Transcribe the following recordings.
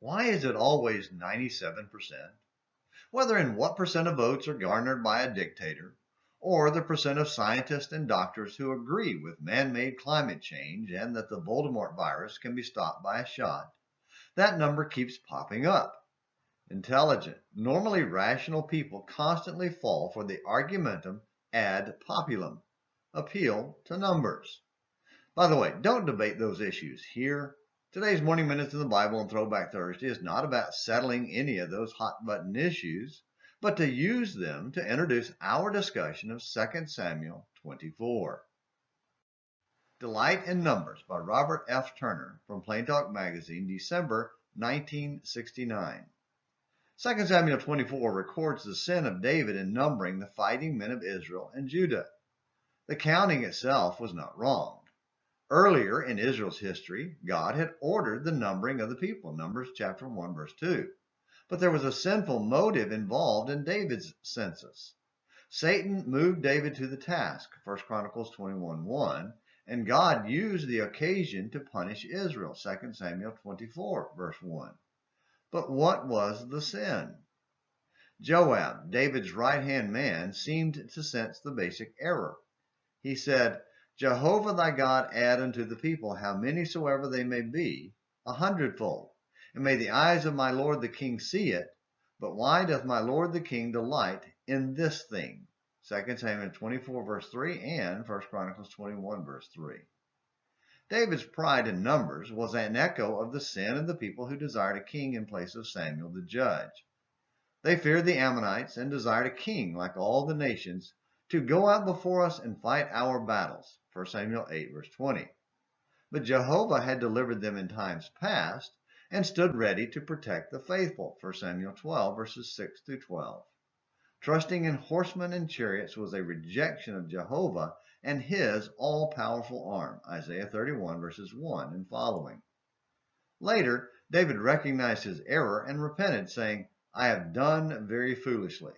Why is it always 97%? Whether in what percent of votes are garnered by a dictator, or the percent of scientists and doctors who agree with man-made climate change and that the Voldemort virus can be stopped by a shot, that number keeps popping up. Intelligent, normally rational people constantly fall for the Argumentum ad Populum, appeal to numbers. By the way, don't debate those issues here. Today's Morning Minutes in the Bible on Throwback Thursday is not about settling any of those hot button issues, but to use them to introduce our discussion of 2 Samuel 24. Delight in Numbers by Robert F. Turner from Plain Talk Magazine, December 1969. 2 Samuel 24 records the sin of David in numbering the fighting men of Israel and Judah. The counting itself was not wrong. Earlier in Israel's history, God had ordered the numbering of the people, Numbers chapter 1, verse 2. But there was a sinful motive involved in David's census. Satan moved David to the task, 1 Chronicles 21:1, and God used the occasion to punish Israel, 2 Samuel 24, verse 1. But what was the sin? Joab, David's right-hand man, seemed to sense the basic error. He said, Jehovah thy God add unto the people how many soever they may be, 100-fold. And may the eyes of my lord the king see it, but why doth my lord the king delight in this thing? 2 Samuel 24 verse 3 and 1 Chronicles 21 verse 3. David's pride in numbers was an echo of the sin of the people who desired a king in place of Samuel the judge. They feared the Ammonites and desired a king like all the nations to go out before us and fight our battles, 1 Samuel 8, verse 20. But Jehovah had delivered them in times past and stood ready to protect the faithful, 1 Samuel 12, verses 6 through 12. Trusting in horsemen and chariots was a rejection of Jehovah and his all-powerful arm, Isaiah 31, verses 1 and following. Later, David recognized his error and repented, saying, I have done very foolishly.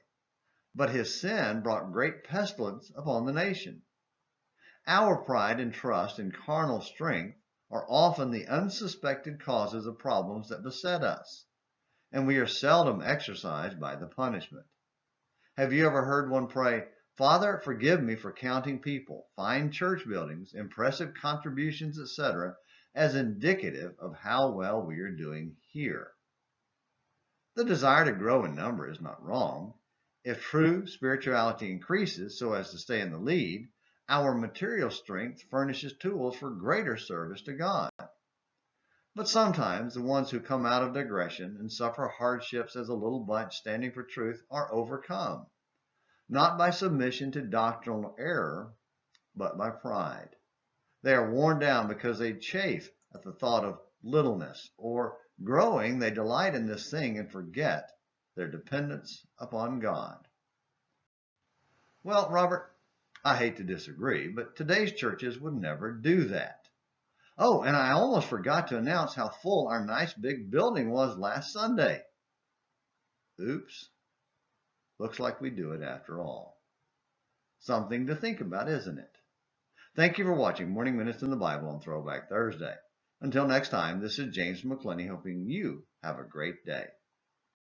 But his sin brought great pestilence upon the nation. Our pride and trust in carnal strength are often the unsuspected causes of problems that beset us, and we are seldom exercised by the punishment. Have you ever heard one pray, Father, forgive me for counting people, fine church buildings, impressive contributions, etc., as indicative of how well we are doing here? The desire to grow in number is not wrong. If true spirituality increases so as to stay in the lead, our material strength furnishes tools for greater service to God. But sometimes the ones who come out of digression and suffer hardships as a little bunch standing for truth are overcome, not by submission to doctrinal error, but by pride. They are worn down because they chafe at the thought of littleness, or growing, they delight in this thing and forget their dependence upon God. Well, Robert, I hate to disagree, but today's churches would never do that. Oh, and I almost forgot to announce how full our nice big building was last Sunday. Oops. Looks like we do it after all. Something to think about, isn't it? Thank you for watching Morning Minutes in the Bible on Throwback Thursday. Until next time, this is James McClenny hoping you have a great day.